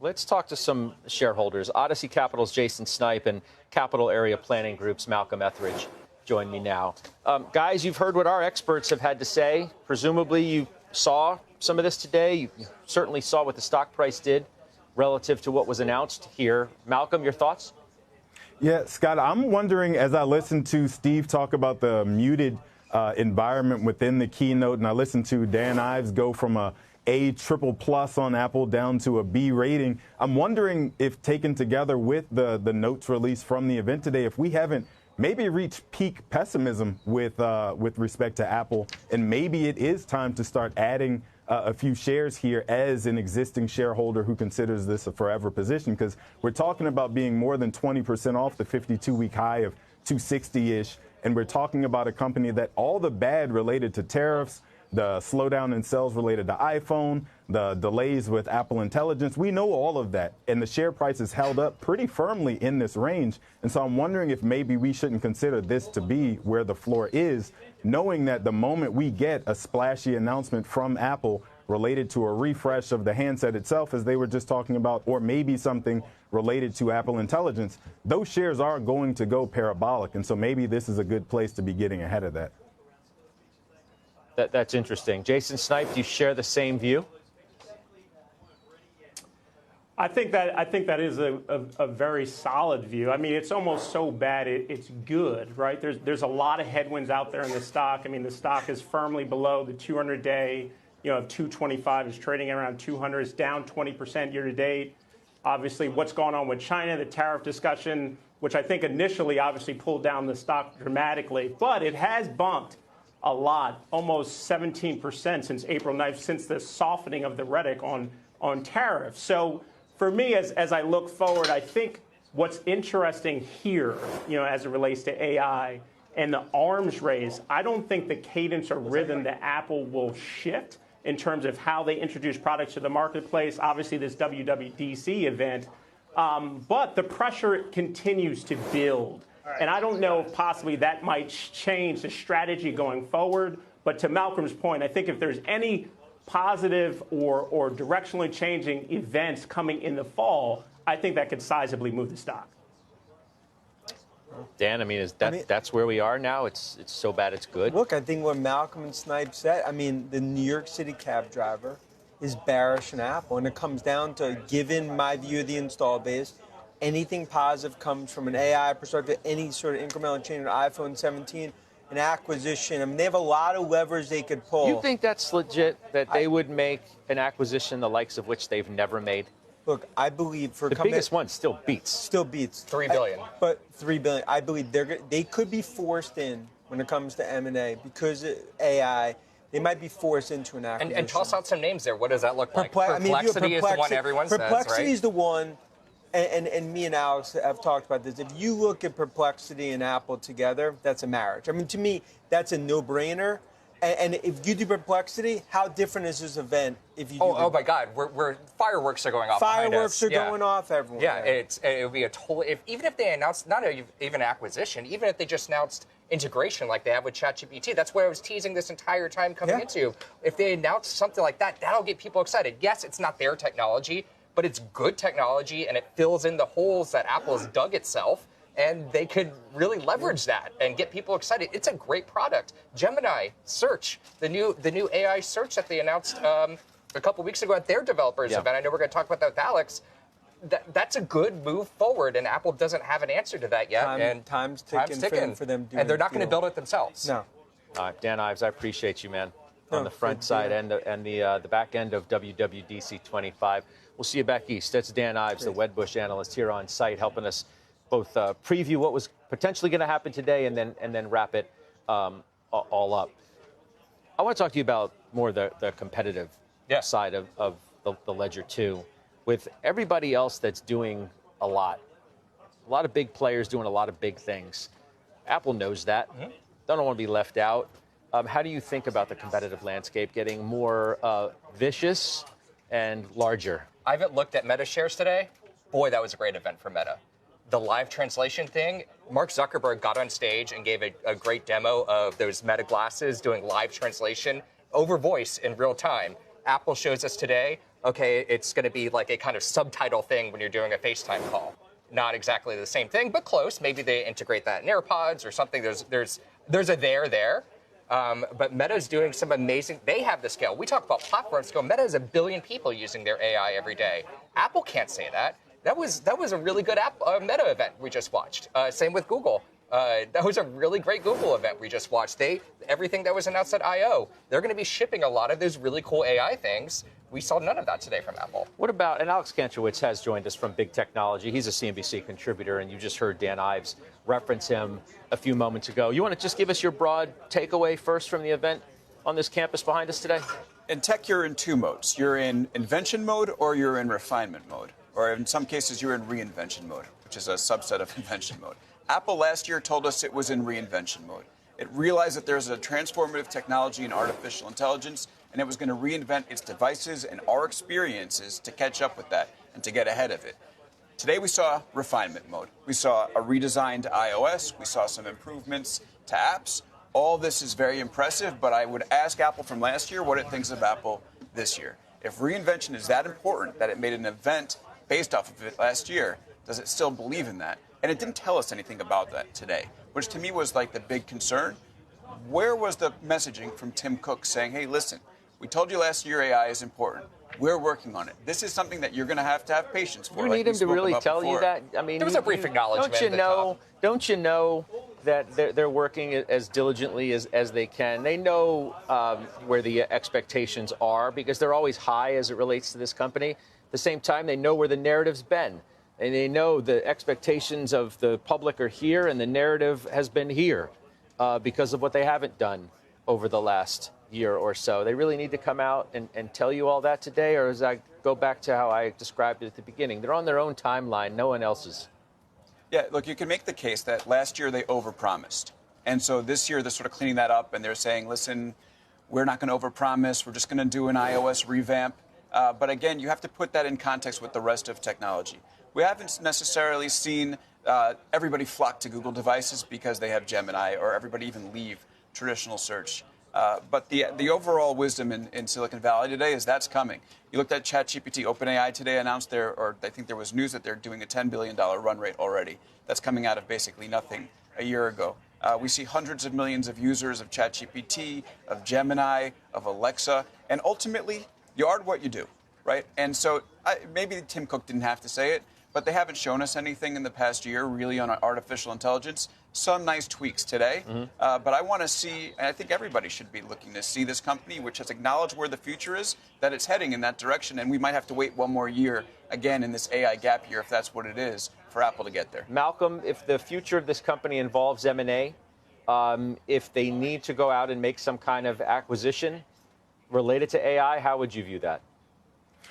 Let's talk to some shareholders. Odyssey Capital's Jason Snipe and Capital Area Planning Group's Malcolm Ethridge join me now. Guys, you've heard what our experts have had to say. Presumably you saw some of this today. You certainly saw what the stock price did relative to what was announced here. Malcolm, your thoughts? Yeah, Scott, I'm wondering, as I listened to Steve talk about the muted environment within the keynote, and I listened to Dan Ives go from a triple plus on Apple down to a B rating, I'm wondering if, taken together with the notes released from the event today, if we haven't maybe reached peak pessimism with respect to Apple, and maybe it is time to start adding a few shares here as an existing shareholder who considers this a forever position, because we're talking about being more than 20% off the 52-week high of 260-ish, and we're talking about a company that all the bad related to tariffs, the slowdown in sales related to iPhone, the delays with Apple Intelligence, we know all of that, and the share price is held up pretty firmly in this range. And so I'm wondering if maybe we shouldn't consider this to be where the floor is, knowing that the moment we get a splashy announcement from Apple related to a refresh of the handset itself, as they were just talking about, or maybe something related to Apple Intelligence, those shares are going to go parabolic. And so maybe this is a good place to be getting ahead of that. That's interesting. Jason Snipe, do you share the same view? I think that is a very solid view. I mean, it's almost so bad it's good, right? There's a lot of headwinds out there in the stock. I mean, the stock is firmly below the 200-day, of 225. It's trading around 200. It's down 20% year to date. Obviously, what's going on with China, the tariff discussion, which I think initially obviously pulled down the stock dramatically, but it has bumped a lot, almost 17% since April 9th, since the softening of the rhetoric on tariffs. So for me, as I look forward, I think what's interesting here, as it relates to AI and the arms race, I don't think the cadence or rhythm that Apple will shift in terms of how they introduce products to the marketplace. Obviously, this WWDC event, but the pressure continues to build. And I don't know if possibly that might change the strategy going forward. But to Malcolm's point, I think if there's any positive or directionally changing events coming in the fall, I think that could sizably move the stock. Dan, I mean, that's where we are now? It's so bad it's good? Look, I think what Malcolm and Snipe said, I mean, the New York City cab driver is bearish in Apple. And it comes down to, given my view of the install base, anything positive comes from an AI perspective, any sort of incremental change in iPhone 17, an acquisition. I mean, they have a lot of levers they could pull. You think that's legit, that they would make an acquisition the likes of which they've never made? Look, I believe for the biggest one still beats. Still beats. $3 billion. But $3 billion. I believe they could be forced in when it comes to M&A because of AI. They might be forced into an acquisition. And toss out some names there. What does that look like? Perplexity is the one everyone says, right? Perplexity is the one. And me and Alex have talked about this. If you look at Perplexity and Apple together, that's a marriage. I mean, to me, that's a no-brainer. And if you do Perplexity, how different is this event if you do Oh my God, we're fireworks are going off behind us. Fireworks are going off everywhere. Yeah, it would be a total, even if they announced, not even acquisition, even if they just announced integration like they have with ChatGPT, that's what I was teasing this entire time coming into. If they announced something like that, that'll get people excited. Yes, it's not their technology, but it's good technology, and it fills in the holes that Apple has dug itself, and they could really leverage that and get people excited. It's a great product. Gemini Search, the new AI search that they announced a couple weeks ago at their developers event. I know we're going to talk about that with Alex. That's a good move forward, and Apple doesn't have an answer to that yet. Time's ticking for them doing and they're not going to build it themselves. No. Dan Ives, I appreciate you, man, on the front side and the back end of WWDC 25. We'll see you back east. That's Dan Ives, the Wedbush analyst here on site, helping us both preview what was potentially going to happen today and then wrap it all up. I want to talk to you about more the competitive side of the ledger, too. With everybody else that's doing a lot of big players doing a lot of big things. Apple knows that. Don't want to be left out. How do you think about the competitive landscape getting more vicious and larger? I haven't looked at Meta shares today. Boy, that was a great event for Meta. The live translation thing, Mark Zuckerberg got on stage and gave a great demo of those Meta glasses doing live translation over voice in real time. Apple shows us today okay, it's going to be like a kind of subtitle thing when you're doing a FaceTime call. Not exactly the same thing, but close. Maybe they integrate that in AirPods or something. There's a there. But Meta's doing some amazing. They have the scale. We talk about platform scale. Meta has 1 billion people using their AI every day. Apple can't say that. That was a really good Meta event we just watched. Same with Google. That was a really great Google event we just watched. Everything that was announced at I/O, they're going to be shipping a lot of those really cool AI things. We saw none of that today from Apple. What about, and Alex Kantrowitz has joined us from Big Technology. He's a CNBC contributor, and you just heard Dan Ives reference him a few moments ago. You want to just give us your broad takeaway first from the event on this campus behind us today? In tech, you're in 2 modes. You're in invention mode or you're in refinement mode. Or in some cases, you're in reinvention mode, which is a subset of invention mode. Apple last year told us it was in reinvention mode. It realized that there's a transformative technology in artificial intelligence, and it was going to reinvent its devices and our experiences to catch up with that and to get ahead of it. Today we saw refinement mode. We saw a redesigned iOS. We saw some improvements to apps. All this is very impressive, but I would ask Apple from last year what it thinks of Apple this year. If reinvention is that important that it made an event based off of it last year, does it still believe in that? And it didn't tell us anything about that today, which to me was like the big concern. Where was the messaging from Tim Cook saying, hey, listen, we told you last year AI is important. We're working on it. This is something that you're going to have patience for. You need him to really tell you that? I mean, there was a brief acknowledgement. Don't you know that they're working as diligently as they can? They know where the expectations are because they're always high as it relates to this company. At the same time, they know where the narrative's been. And they know the expectations of the public are here and the narrative has been here because of what they haven't done over the last year or so. They really need to come out and tell you all that today, or as I go back to how I described it at the beginning, they're on their own timeline, no one else's. Yeah, look, you can make the case that last year they overpromised. And so this year they're sort of cleaning that up and they're saying, listen, we're not going to overpromise. We're just going to do an iOS revamp. But again, you have to put that in context with the rest of technology. We haven't necessarily seen everybody flock to Google devices because they have Gemini, or everybody even leave traditional search. But the overall wisdom in Silicon Valley today is that's coming. You looked at ChatGPT. OpenAI today announced I think there was news that they're doing a $10 billion run rate already. That's coming out of basically nothing a year ago. We see hundreds of millions of users of ChatGPT, of Gemini, of Alexa, and ultimately, you are what you do, right? And so maybe Tim Cook didn't have to say it, but they haven't shown us anything in the past year really on artificial intelligence. Some nice tweaks today, but I want to see, and I think everybody should be looking to see this company, which has acknowledged where the future is, that it's heading in that direction, and we might have to wait one more year, again, in this AI gap year, if that's what it is, for Apple to get there. Malcolm, if the future of this company involves M&A, if they need to go out and make some kind of acquisition related to AI, how would you view that?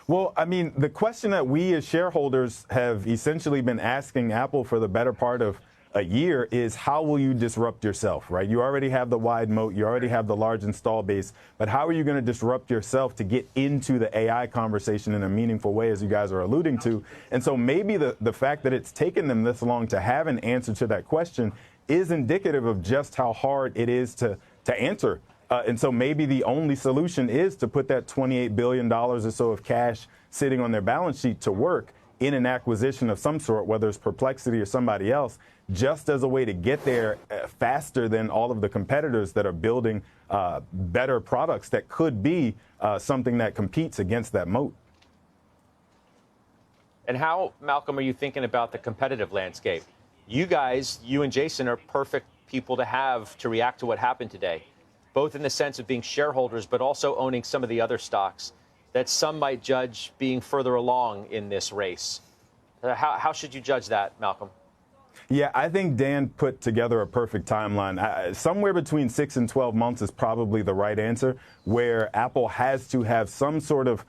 Well, I mean, the question that we as shareholders have essentially been asking Apple for the better part of a year is how will you disrupt yourself, right? You already have the wide moat, you already have the large install base, but how are you going to disrupt yourself to get into the AI conversation in a meaningful way, as you guys are alluding to? And so maybe the fact that it's taken them this long to have an answer to that question is indicative of just how hard it is to answer. And so maybe the only solution is to put that $28 billion or so of cash sitting on their balance sheet to work in an acquisition of some sort, whether it's Perplexity or somebody else, just as a way to get there faster than all of the competitors that are building better products that could be something that competes against that moat. And how, Malcolm, are you thinking about the competitive landscape? You guys, you and Jason, are perfect people to have to react to what happened today, both in the sense of being shareholders, but also owning some of the other stocks that some might judge being further along in this race. How should you judge that, Malcolm? Yeah, I think Dan put together a perfect timeline. Somewhere between 6 and 12 months is probably the right answer, where Apple has to have some sort of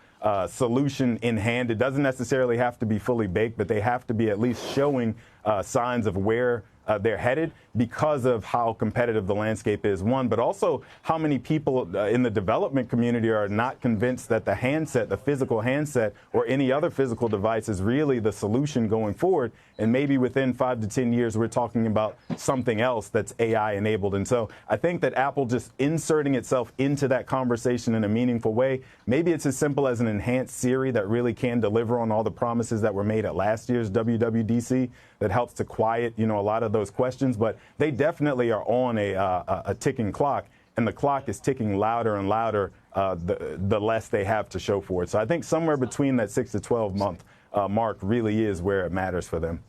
solution in hand. It doesn't necessarily have to be fully baked, but they have to be at least showing signs of where they're headed because of how competitive the landscape is, one, but also how many people in the development community are not convinced that the handset, the physical handset, or any other physical device is really the solution going forward. And maybe within 5 to 10 years, we're talking about something else that's AI enabled. And so I think that Apple just inserting itself into that conversation in a meaningful way, maybe it's as simple as an enhanced Siri that really can deliver on all the promises that were made at last year's WWDC that helps to quiet, a lot of those questions. But they definitely are on a ticking clock, and the clock is ticking louder and louder the less they have to show for it. So I think somewhere between that 6 to 12 month mark really is where it matters for them.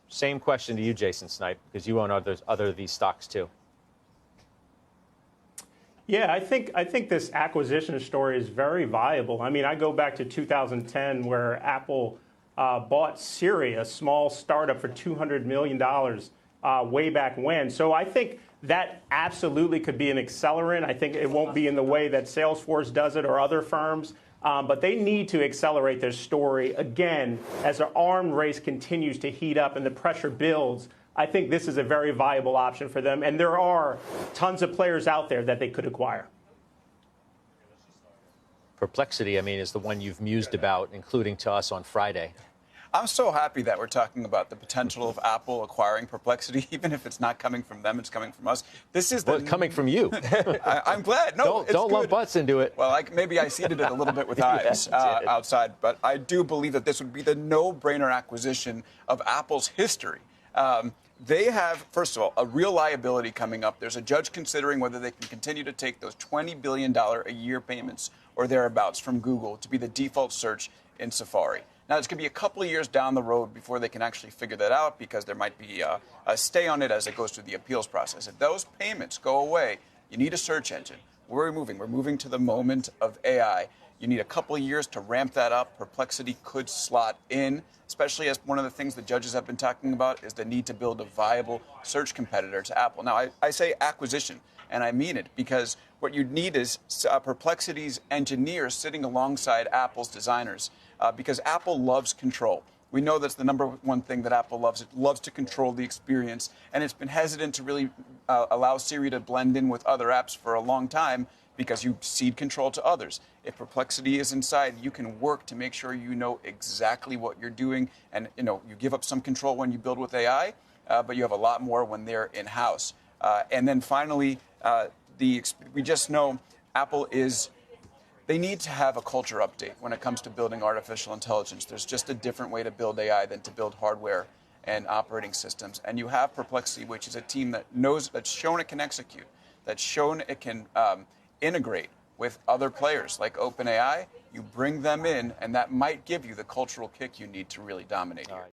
Same question to you, Jason Snipe, because you own other of these stocks too. Yeah, I think this acquisition story is very viable. I mean, I go back to 2010 where Apple bought Siri, a small startup, for $200 million way back when. So I think that absolutely could be an accelerant. I think it won't be in the way that Salesforce does it or other firms. But they need to accelerate their story again as the arms race continues to heat up and the pressure builds. I think this is a very viable option for them, and there are tons of players out there that they could acquire. Perplexity, I mean, is the one you've mused about, including to us on Friday. I'm so happy that we're talking about the potential of Apple acquiring Perplexity, even if it's not coming from them, it's coming from us. This is coming from you. I'm glad. No, don't lump butts into it. Well, maybe I seeded it a little bit with Ives outside, but I do believe that this would be the no-brainer acquisition of Apple's history. They have, first of all, a real liability coming up. There's a judge considering whether they can continue to take those $20 billion a year payments or thereabouts from Google to be the default search in Safari. Now, it's going to be a couple of years down the road before they can actually figure that out because there might be a stay on it as it goes through the appeals process. If those payments go away, you need a search engine. Where are we moving? We're moving to the moment of AI. You need a couple of years to ramp that up. Perplexity could slot in, especially as one of the things the judges have been talking about is the need to build a viable search competitor to Apple. Now, I say acquisition, and I mean it, because what you need is Perplexity's engineers sitting alongside Apple's designers, because Apple loves control. We know that's the number one thing that Apple loves. It loves to control the experience, and it's been hesitant to really allow Siri to blend in with other apps for a long time because you cede control to others. If Perplexity is inside, you can work to make sure you know exactly what you're doing, and you give up some control when you build with AI, but you have a lot more when they're in-house. And then finally, we just know Apple they need to have a culture update when it comes to building artificial intelligence. There's just a different way to build AI than to build hardware and operating systems. And you have Perplexity, which is a team that's shown it can execute, that's shown it can integrate with other players like OpenAI. You bring them in, and that might give you the cultural kick you need to really dominate here.